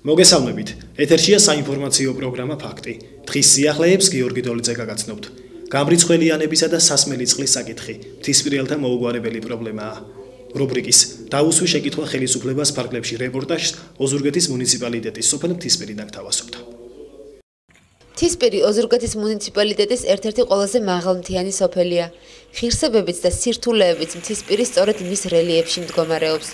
მოგესალმებით. ეთერშია საინფორმაციო პროგრამა ფაქტი. დღის სიახლეებს გიორგი დოლიძე გაგაცნობთ. გამრიცხველიანებისა და სასმელი წყლის საკითხი მთისპირელთა მოუგვარებელი პრობლემაა. რუბრიკის დაუსვი შეკითხვა ხელისუფლებას ფარგლებში რეპორტაჟს ოზურგეთის მუნიციპალიტეტის სოფელ მთისპირიდან გთავაზობთ. მთისპირი ოზურგეთის მუნიციპალიტეტის ერთ-ერთი ყველაზე მაღალმთიანი სოფელია. ღირსებებით და სირთულეებით მთისპირი სწორედ მის რელიეფში მდგომარეობს.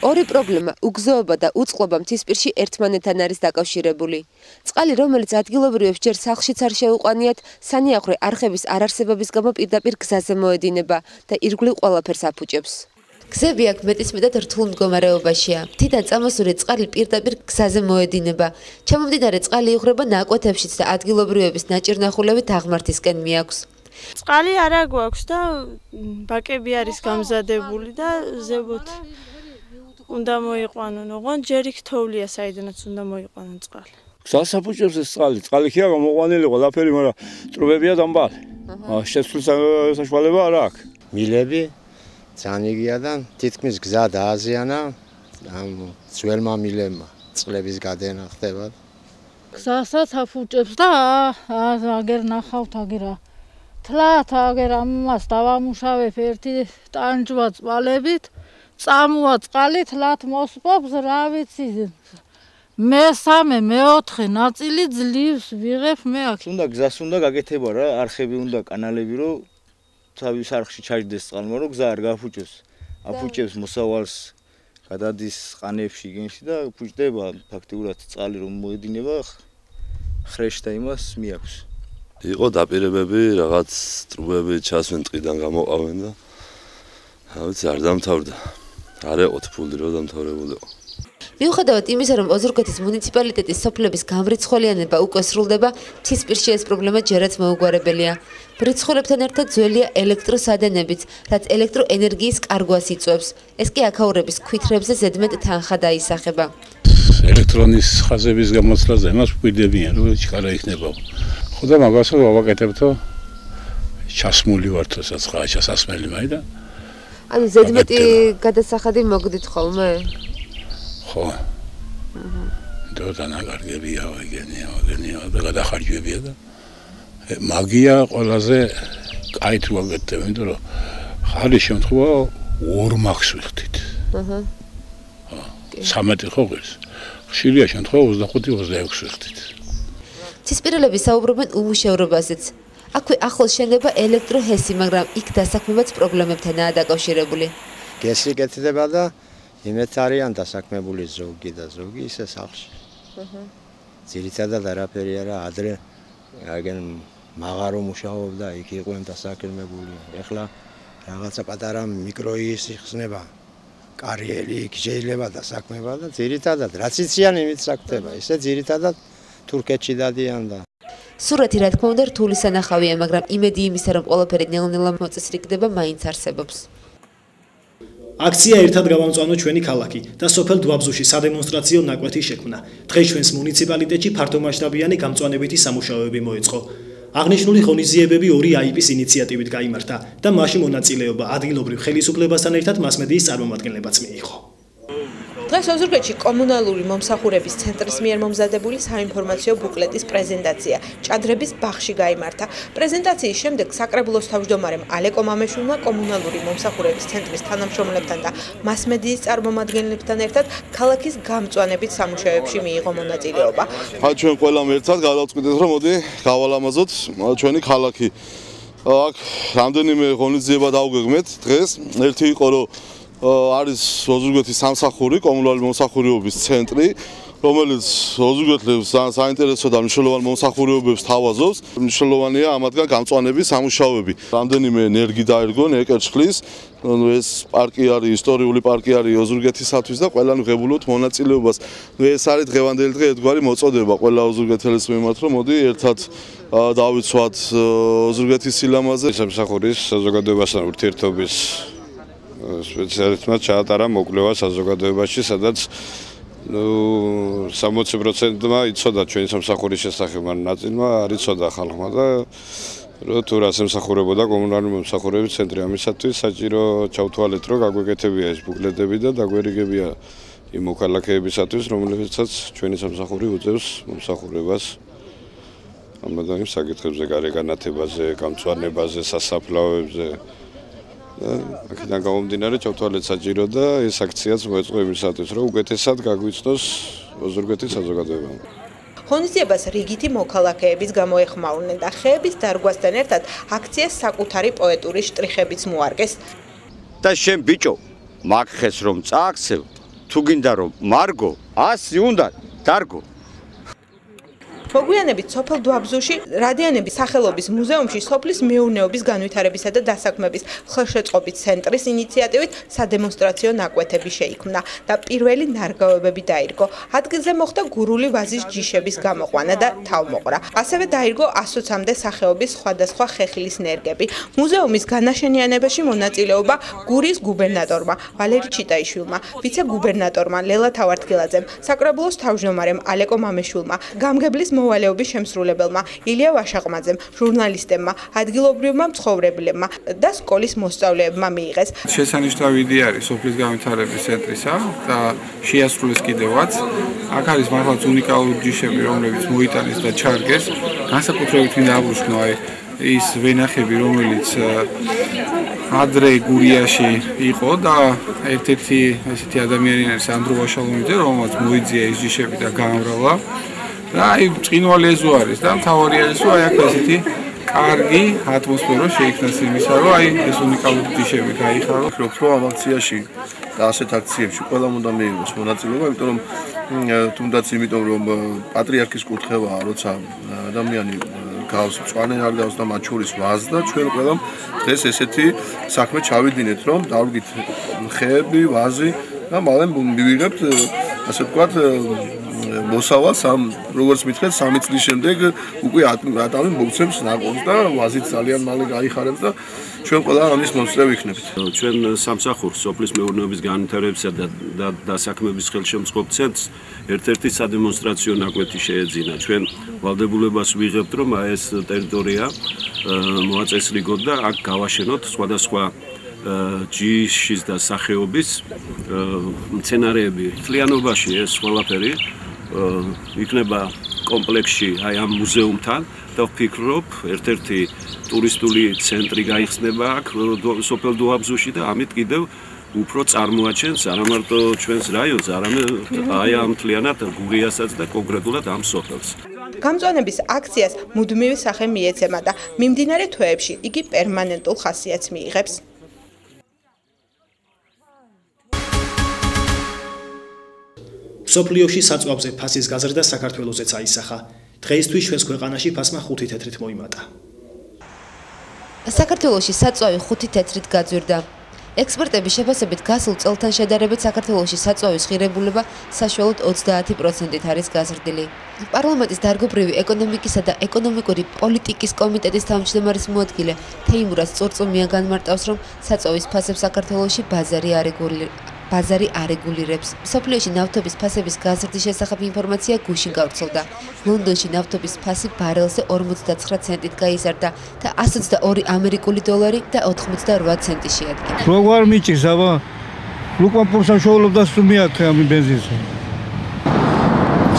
ორი პრობლემა, უგზოობა და უწყლობა მთისპირში ერთმანეთთან არის დაკავშირებული. წყალი, რომელიც ადგილობრივებს ჯერ სახლშიც არ შეუყვანიათ, სანიახვე არხების არარსებობის გამო პირდაპირ გზაზე მოედინება და ირგვლივ ყველაფერს აფუჭებს. გზები აქ მეტისმეტად რთულ მდგომარეობაშია. მთიდან წამოსული წყალი პირდაპირ გზაზე მოედინება. ჩამომდინარე წყალი იღვრება ნაკვეთებშიც და ადგილობრივების ნაჭირნახულებით აღმართისკენ მიაქვს. წყალი არა გვაქვს და ბაკები არის გამზადებული და ზებოთ უნდა მოიყვანონ, ოღონდ ჯერ იქ თოვლია, საიდანაც უნდა მოიყვანონ წყალი. გზას აფუჭებს ეს წყალი. წყალი ხია გამოყვანილი ყველაფერი, მაგრამ ტრუბებია დამბალი. შეცვლის საშუალება არა აქვს. მილები ძალიან იგია და თითქმის გზა დააზიანა ამ ძველმა მილებმა. წყლების გადენა ხდება. გზასაც აფუჭებს და აგერ ნახავთ აგერა. თლათ აგერ ამას დავამუშავებ ერთი ტანჯვა წყალებით. წამოა წყალი თლათ მოსპობს, რა ვიცი. მესამე, მეოთხე ნაწილი ძლივს ვიღებ მე აქ. უნდა გზას უნდა გაკეთება რა, არხები უნდა, კანალები, რომ თავის არხში ჩაჯდეს წყალი, მაგრამ გზა არ გაფუჭებს. აფუჭებს მოსავალს, გადადის ყანებში გენში და ფუჭდება ფაქტიურად წყალი რომ მოედინება, ხრეშს და იმას მიაქვს. იყო დაპირებები, რაღაც ტრუბები ჩასვენ ტყიდან გამოყავენ და ვიცი არ დამთავრდა. არ ეყოთ ფული რომ დამთავრებულიყო. მიუხედავად იმისა, რომ ოზურგეთის მუნიციპალიტეტის სოფლების გამრიცხველიანება უკვე სრულდება, მთისპირში ეს პრობლემა ჯერაც მოუგვარებელია. მრიცხველებთან ერთად ძველია ელექტროსადენებიც, რაც ელექტროენერგიის კარგვას იწვევს. ეს კი აქაურების ქვითრებზე ზედმეტ თანხა დაისახება. ელექტრონის ხაზების გამოცვლაზე მას ვკვირდებიან, რომ ჩქარა იქნება. ხო და მაგასაც ვაკეთებთო ჩასმული ვართო საცხაა ჩასასმელი მაიდა. ანუ ზედმეტი გადასახადი მოგდით ხოლმე? ხო. დანაგარგებია, ვაგენია და გადახარჯვებია და მაგია ყველაზე კაით რო ვაკეთებ, იმიტომ რომ ხალი შემთხვევა 2 მაქს ვიხდით. აჰა. 13 ხო ღირს. ხშირია შემთხვევა 25-26 ვიხდით. მთისპირელები საუბრობენ უმუშევრობაზეც. აქვე ახლოს შენდება ელექტროჰესი, მაგრამ იქ დასაქმებაც პრობლემებთანაა დაკავშირებული. გესი კეთდება და იმეთ არიან დასაქმებული ზოგი და ზოგი ისე სახლში. ძირითადად არაფერი არა, ადრე აგენ მაღარო მუშაობდა, იქ იყვნენ დასაქმებული. ეხლა რაღაცა პატარა მიკროისი ხსნება. კარიერი იქ შეიძლება დასაქმება და ძირითადად რაც იციან იმით საქმდება. ისე ძირითადად თურქეთში დადიან და სურათი რა თქმა უნდა რთული სანახავია, მაგრამ იმედი იმისა, რომ ყველაფერი ნელ-ნელა მოწესრიგდება, მაინც არსებობს. აქცია ერთად გავამწვანო ჩვენი ქალაქი და სოფელ დვაბზუში სადემონსტრაციო ნაკვეთი შექმნა. დღეს ჩვენს მუნიციპალიტეტში ფართომასშტაბიანი გამწვანებითი სამუშაოები მოეწყო. აღნიშნული ღონისძიებები 2 აიპის ინიციატივით გაიმართა და მასში მონაწილეობა ადგილობრივ ხელისუფლებასთან ერთად მასმედიის წარმომადგენლებაც მიიღო. დღეს ოზურგეთში კომუნალური მომსახურების ცენტრის მიერ მომზადებული საინფორმაციო ბუკლეტის პრეზენტაცია ჭადრების ბაღში გაიმართა. პრეზენტაციის შემდეგ საკრებულოს თავმჯდომარემ ალეკო მამეშვილმა კომუნალური მომსახურების ცენტრის თანამშრომლებთან და მასმედიის წარმომადგენლებთან ერთად ქალაქის გამწვანებით სამუშაოებში მიიღო მონაწილეობა. ჩვენ ყველამ ერთად გადავწყვიტეთ, რომ მოდი გავალამაზოთ ჩვენი ქალაქი. აქ რამდენიმე ღონისძიება დავგეგმეთ დღეს. ერთი იყო რომ არის ოზურგეთის სამსახური, კომუნალური მომსახურების ცენტრი, რომელიც ოზურგეთლებს საინტერესო და მნიშვნელოვან მომსახურებებს თავაზობს. მნიშვნელოვანია ამათგან გამწვანების სამუშაოები. რამდენიმე ენერგი დაერგონ ეკერჩხლის, ეს პარკი არის, ისტორიული პარკი არის ოზურგეთისათვის და ყველანი ღებულობთ მონაწილეობას. ეს არის დღევანდელი დღე ერთგვარი მოწოდება ყველა ოზურგეთელს მიმართ, რომ მოდი ერთად დავიცვათ ოზურგეთის სილამაზე. სამსახურის საზოგადოებასთან ურთიერთობის სპეციალისტმა ჩაატარა მოკვლევა საზოგადოებაში, სადაც 60%-მა იცოდა ჩვენი სამსახურის შესახებ, მაგრამ ნაწილმა არ იცოდა ხალხმა და რომ თუ რას ემსახურებოდა კომუნალური მომსახურების ცენტრი. ამისათვის საჭირო ჩავთვალეთ, რომ გაგვეკეთებია ეს ბუკლეტები და დაგვერიგებია იმ მოქალაქეებისათვის, რომლებსაც ჩვენი სამსახური უწევს მომსახურებას ამბავ იმ საკითხებზე, გარეგანათებაზე, გამწვანებაზე, სასაფლაოებზე. აქედან გამომდინარე, ჩავთვალეთ საჭირო და ეს აქციაც მოეწყო იმისათვის, რომ უკეთესად გაგვიცნოს ოზურგეთის საზოგადოებამ. ღონისძიებას რიგითი მოქალაქეებიც გამოეხმაურნენ და ხეების დარგვასთან ერთად აქციას საკუთარი პოეტური შტრიხებიც მოარგეს. და შენ ბიჭო, მაგ ხეს რომ წააქცევ, თუ გინდა რომ მარგო, 100 უნდა დარგო. მოგვიანებით სოფელ დვაბზუში რადიანების სახელობის მუზეუმში სოფლის მეურნეობის განვითარებისა და დასაქმების ხელშეწყობის ცენტრის ინიციატივით სადემონსტრაციო ნაკვეთები შეიქმნა და პირველი ნარგავებები დაირგო. ადგილზე მოხდა გურული ვაზის ჯიშების გამოყვანა და თავმოყრა. ასევე დაირგო 120-მდე სახეობის სხვადასხვა ხეხილის ნერგები. მუზეუმის განაშენიანებაში მონაწილეობა გურიის გუბერნატორმა ვალერი ჩიტაიშვილმა, ვიცე-გუბერნატორმა ლელა თავართგილაძემ, საკრებულოს თავმჯდომარემ ალეკო მამეშვილმა, გამგებლის მოვალეობის შემსრულებელმა ილია ვაშაყმაძემ, ჟურნალისტებმა, ადგილობრივმა მცხოვრებლებმა და სკოლის მოსწავლეებმა მიიღეს. შესანიშნავი იდეა არის სოფლის განვითარების ცენტრისა და შეასრულეს კიდევაც. აქ არის მართლაც უნიკალური ჯიშები, რომლებიც მოიტანეს და ჩარგეს. განსაკუთრებით მინდა აბრუშნო ის ვენახები, რომელიც ადრე გურიაში იყო და ერთ-ერთი ესეთი ადამიანი არის ანდრო ვაშალომიძე, რომელმაც მოიძია ის ჯიშები და გაამრავლა. და აი ჭინვალი ეზო არის და მთავარი არის რომ აი აქ ესეთი კარგი ატმოსფერო შეიქმნას იმისა რომ აი ეს უნიკალური ჯიშები გაიხარო. ვფიქრობ რომ ამ აქციაში და ასეთ აქციებში ყველამ უნდა მიიღოს მონაწილეობა, იმიტომ რომ თუნდაც იმიტომ რომ პატრიარქის კურთხევაა, როცა ადამიანი გავს მწვანე არ გავს და მათ შორის ვაზს და ჩვენ ყველამ დღეს ესეთი საქმე ჩავიდინეთ რომ დავდგით ხეები, ვაზი და მალე მივიღებთ ასე ვთქვათ მოსავალს ამ როგორც მითხრეთ 3 წლის შემდეგ უკვე ატამი მოგცემს ნაკობს და ვაზით ძალიან მალე გაიხარებს და ჩვენ ყველა ამის მომსწრე ვიქნებით. ჩვენ სამსახურს სოფლის მეურნეობის განვითარებისა და დასაქმების ხელშემწყობ ცენტრს ერთ-ერთი სადემონსტრაციო ნაკვეთი შეეძინა. ჩვენ ვალდებულებას ვიღებთ რომ ეს ტერიტორია მოაწესრიგოთ და აქ გავაშენოთ სხვადასხვა ჯიშის და სახეობის მცენარეები. მთლიანობაში ეს ყველაფერი იქნება კომპლექსში აი ამ მუზეუმთან და ვფიქრობ ერთ-ერთი ტურისტული ცენტრი გაიხსნება აქ სოფელ დუაბზუში და ამით კიდევ უფრო წარმოაჩენს არა მარტო ჩვენს რაიონს, არამედ აი ამ მთლიანად გურიასაც და კონკრეტულად ამ სოფელს. გამწვანების აქციას მუდმივი სახე მიეცემა და მიმდინარე თვეებში იგი პერმანენტულ ხასიათს მიიღებს. სოფლიოში საწვავზე ფასის გაზრდა საქართველოსაც აისახა. დღეისთვის ჩვენს ქვეყანაში ფასმა 5 თეთრით მოიმატა. საქართველოში საწვავი 5 თეთრით გაძვირდა. ექსპერტების შეფასებით გასულ წელთან შედარებით საქართველოში საწვავის ღირებულება საშუალოდ 30%-ით არის გაზრდილი. პარლამენტის დარგობრივი ეკონომიკისა და ეკონომიკური პოლიტიკის კომიტეტის თავმჯდომარის მოადგილე თეიმურაზ წურწუმია განმარტავს, რომ საწვავის ფასებს საქართველოში ბაზარი არეგულირებს. სოფლიოში ნავთობის ფასების გაზრდის შესახებ ინფორმაცია გუშინ გავრცელდა. ლონდონში ნავთობის ფასი ბარელზე 49 ცენტით გაიზარდა და 122 ამერიკული დოლარი და 88 ცენტი შეადგინა. როგორ მიჭირს აბა? ლუკა პროფესიონალობდა სტუმიათე ამ ბენზინზე.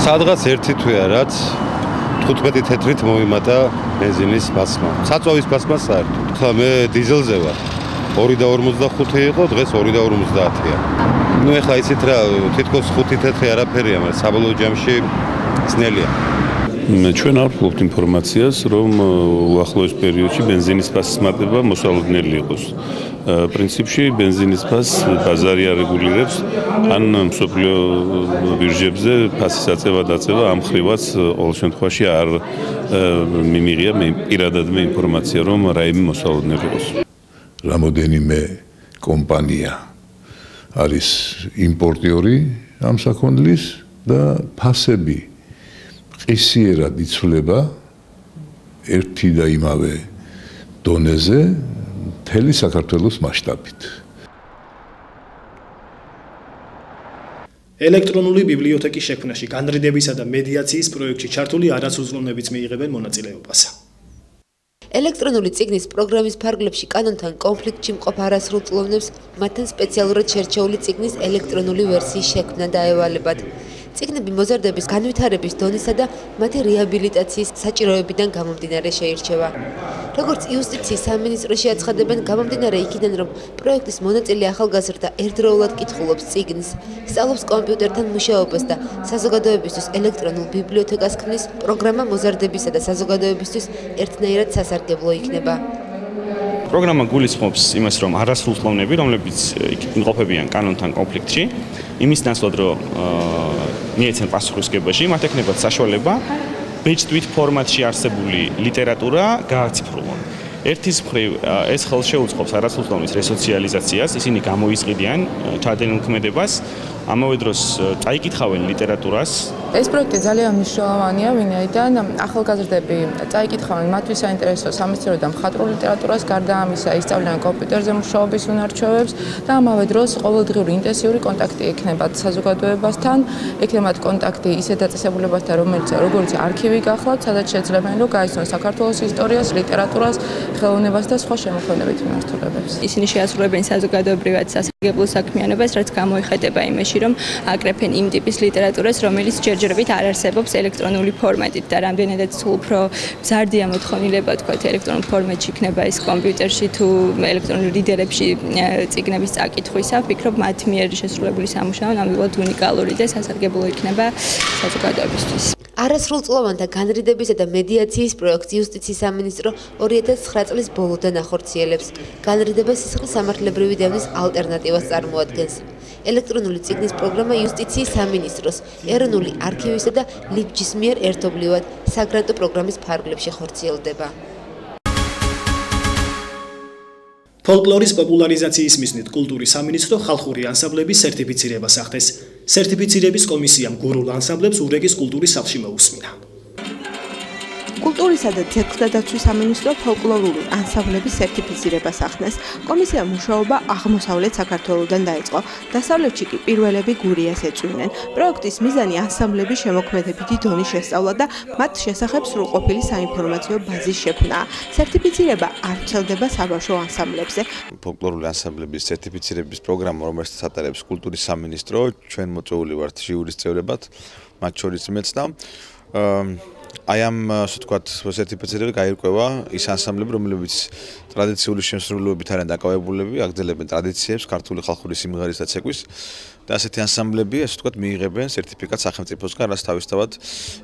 სადღაც ერთი თვეა, რაც 15 თეთრით მოიმატა ბენზინის ფასმა. საწვავის ფასმა საერთოდ. ხა მე დიზელზე ვარ. 2.45 იყო, დღეს 2.50-ია. ნუ ეხლა იცით რა, თითქოს 5 თეთრი არაფერია, მაგრამ საბოლოო ჯამში ძნელია. ჩვენ არ ვფლობთ ინფორმაციას, რომ უახლოეს პერიოდში ბენზინის ფასის მატება მოსალოდნელი იყოს. პრინციპში ბენზინის ფასს ბაზარი არეგულირებს, ან მსოფლიო ბირჟებზე ფასის აწევა-დაწევა ამ ხრივაც ყოველ შემთხვევაში არ მიმიღია პირადად ინფორმაცია, რომ რაიმე მოსალოდნელი იყოს. რამოდენიმე კომპანია არის იმპორტიორი ამ საქონლის და ფასები ყისიერად იცვლება ერთი და იმავე დონეზე მთელი საქართველოს მასშტაბით. ელექტრონული ბიბლიოთეკის შექმნაში განრიდებისა და მედიაციის პროექტში ჩართული არასრულოვნებიც მიიღებენ მონაწილეობას. ელექტრონული წიგნის პროგრამის ფარგლებში კანონთან კონფლიქტში მყოფ არასრულწლოვნებს მათთან სპეციალურად შერჩეული წიგნის ელექტრონული ვერსიის შექმნა დაევალებათ. წიგნები მოზარდების განვითარების დონისა და მათი რეაბილიტაციის საჭიროებიდან გამომდინარე შეირჩევა. როგორც იუსტიციის სამინისტროში აცხადებენ, გამომდინარე იქიდან, რომ პროექტის მონაწილე ახალგაზრდა ერთდროულად კითხულობს წიგნს, სწავლობს კომპიუტერთან მუშაობას და საზოგადოებისთვის ელექტრონულ ბიბლიოთეკას ქმნის, პროგრამა მოზარდებისა და საზოგადოებისთვის ერთნაირად სასარგებლო იქნება. პროგრამა გულისხმობს იმას, რომ არასრულწლოვნები, რომლებიც იმყოფებიან კანონთან კონფლიქტში, იმის ნაცვლად, რომ მიეცენ პასუხისმგებაში, მათ ექნებათ საშუალება ბეჭდვით ფორმატში არსებული ლიტერატურა გააციფრულონ. ერთის მხრივ ეს ხელს შეუწყობს არასრულწლოვნის რესოციალიზაციას, ისინი გამოისყიდიან ჩადენილ ქმედებას, ამავე დროს წაიკითხავენ ლიტერატურას. ეს პროექტი ძალიან მნიშვნელოვანია, ვინაიდან ახალგაზრდები წაიკითხავენ მათთვის საინტერესო სამეცნიერო და მხატვრულ ლიტერატურას, გარდა ამისა ისწავლიან კომპიუტერზე მუშაობის უნარჩვევებს და ამავე დროს ყოველდღიური ინტენსიური კონტაქტი ექნებათ საზოგადოებასთან, ექნებათ კონტაქტი ისეთ დაწესებულებასთან, როგორც არქივი გახლავთ, სადაც შეძლებენ რომ გაიცნონ საქართველოს ისტორიას, ლიტერატურას, ხელოვნებას და სხვა შემოქმედებითი მიმართულებებს. ისინი შეასრულებენ საზოგადოებრივად სასარგებლო საქმიანობას, რაც გამოიხატება იმაში, რომ აკრეფენ იმ ტიპის ლიტერატურას, რომელიც ჯერჯერობით არ არსებობს ელექტრონული ფორმატით და რამდენადაც უფრო მზარდია მოთხოვნილება, თქვათ, ელექტრონულ ფორმატში იქნება ეს კომპიუტერში თუ ელექტრონულ რიდერებში წიგნების წაკითხვისა, ვფიქრობ, მათ მიერ შესრულებული სამუშაო ნამდვილად უნიკალური და სასარგებლო იქნება საზოგადოებისთვის. არასრულწლოვანთა განრიდებისა და მედიაციის პროექტს იუსტიციის სამინისტრო 2009 წლის ბოლოდან ახორციელებს. განრიდება სისხლის სამართლებრივი დევნის ალტერნატივას წარმოადგენს. ელექტრონული წიგნის პროგრამა იუსტიციის სამინისტროს, ეროვნული არქივისა და ლიბჯის მიერ ერთობლივად საგრანტო პროგრამის ფარგლებში ხორციელდება. ფოლკლორის პოპულარიზაციის მიზნით კულტურის სამინისტრო ხალხური ანსამბლების სერტიფიცირებას ახდენს. სერტიფიცირების კომისიამ გურულ ანსამბლებს ურეგის კულტურის სახლში მოუსმინა. კულტურისა და ძეგლთა დაცვის სამინისტრო ფოლკლორული ანსამბლების სერტიფიცირებას ახდენს. კომისიამ მუშაობა აღმოსავლეთ საქართველოდან დაიწყო. დასავლეთში კი პირველები გურიას ეწვივნენ. პროექტის მიზანი ანსამბლების შემოქმედებითი დონის შესწავლა და მათ შესახებ სრულყოფილი საინფორმაციო ბაზის შექმნაა. სერტიფიცირება არ ვრცელდება საბავშვო ანსამბლებზე. ფოლკლორული ანსამბლების სერტიფიცირების პროგრამა, რომელსაც ატარებს კულტურის სამინისტრო, ჩვენ მოწვეული ვართ ჟიურის წევრებად, მათ შორის მეც და აი ამ ასე ვთქვათ სერტიფიცირება გაირკვევა ის ანსამბლები, რომლებიც ტრადიციული შემსრულებლობით არიან დაკავებულები, აგრძელებენ ტრადიციებს, ქართული ხალხური სიმღერის და ცეკვის და ასეთი ანსამბლები, ასე ვთქვათ, მიიღებენ სერტიფიკატს სახელმწიფოსგან, რაც თავისთავად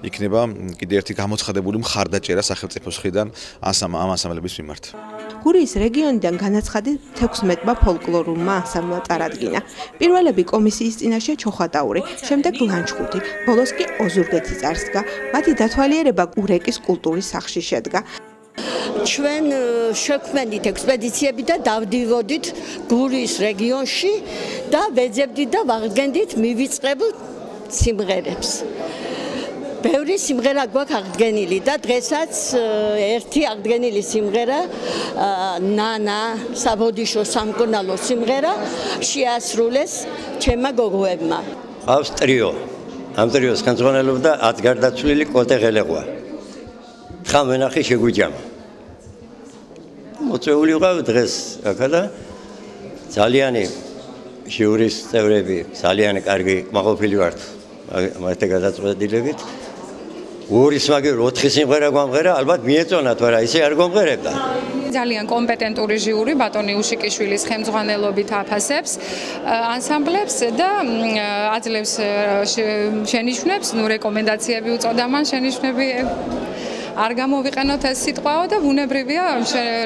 იქნება კიდევ ერთი გამოცხადებული მხარდაჭერა სახელმწიფოს მხრიდან ამ ანსამბლების მიმართ. გურიის რეგიონიდან განაცხადი 16-მა ფოლკლორულმა ანსამბლმა წარადგინა. პირველები კომისიის წინაშე ჩოხატაური, შემდეგ ლანჩხუთი, ბოლოს კი ოზურგეთი წარსდგა. მათი დათვალიერება ურეკის კულტურის სახლში შედგა. ჩვენ შექმნით ექსპედიციები და დავდივოდით გურიის რეგიონში და ვეძებდით და ვაღდგენდით მივიწყებულ სიმღერებს. ბევრი სიმღერა გვაქვს აღდგენილი და დღესაც ერთი აღდგენილი სიმღერა ნანა საბოდიშო სამკურნალო სიმღერა შეასრულეს ჩემმა გოგოებმა. ყავს ტრიო. ამ ტრიოს ხელმძღვანელობდა ათგარდაცვლილი კოტე ღელეღვა. თხა მენახი შეგვიჯამა. მოწვეული ვიყავ დღეს აქა და ძალიანი ჟიურის წევრები, ძალიან კარგი მაყოფილი ვართ მათე გადაწყვეტილებით. ურის მაგერ 4 სიმღერა გვამღერა, ალბათ მიეწონათ, მაგრამ ისე არ გვამღერებდა. ძალიან კომპეტენტური ჟიური ბატონი უშიკიშვილის ხელმძღვანელობით აფასებს ანსამბლებს და აძლევს შენიშვნებს, რეკომენდაციები უწოდა მან შენიშვნები არ გამოვიყენოთ ეს სიტყვაო და ბუნებრივია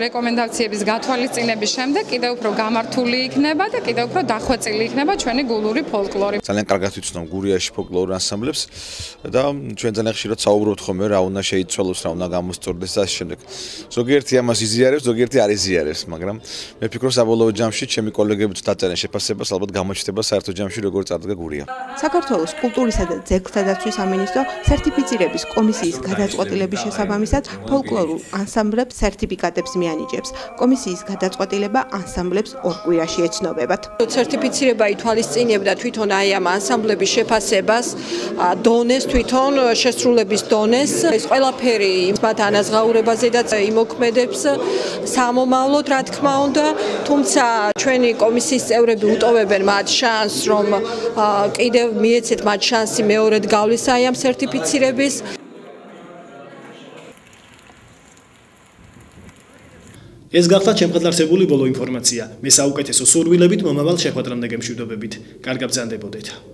რეკომენდაციების გათვალისწინების შემდეგ კიდევ უფრო გამართული იქნება და კიდევ უფრო დახვეწილი იქნება ჩვენი გულური ფოლკლორი. ძალიან კარგად ვიცნობ გურიაში ფოლკლორულ ანსამბლებს და ჩვენ ძალიან ხშირად საუბრობთ ხოლმე რა უნდა შეიცვალოს, რა უნდა გამოსწორდეს და ასე შემდეგ. ზოგიერთი ამას იზიარებს, ზოგიერთი არ იზიარებს, მაგრამ მე ვფიქრობ საბოლოო ჯამში ჩემი კოლეგებიც დაწერენ შეფასებას, ალბათ გამოჩნდება საერთო ჯამში როგორ წარდგა გურია. საქართველოს კულტურისა და ძეგლთა დაცვის სამინისტრო სერტიფიცირების კომისიის გადაწყვეტილების შესაბამისად ფოლკლორულ ანსამბლებს სერტიფიკატებს მიანიჭებს. კომისიის გადაწყვეტილება ანსამბლებს 2 კვირაში ეცნობებათ. სერტიფიცირება ითვალისწინებდა თვითონ აი ამ ანსამბლების შეფასებას, დონეს, თვითონ შესრულების დონეს. ეს ყველაფერი მათ ანაზღაურებაზედაც იმოქმედებს სამომავლოდ, რა თქმა უნდა, თუმცა ჩვენი კომისიის წევრები უტოვებენ მათ შანსს, რომ კიდევ მიეცეთ მათ შანსი მეორედ გავლის აი ამ სერტიფიცირების. ეს გახლავთ შემოხატლარსებული ბოლო ინფორმაცია. მე საუკეთესო სურვილებით მომავალ შეხვედრამდე გემშვიდობებით. კარგად ბრძანდებოდეთ.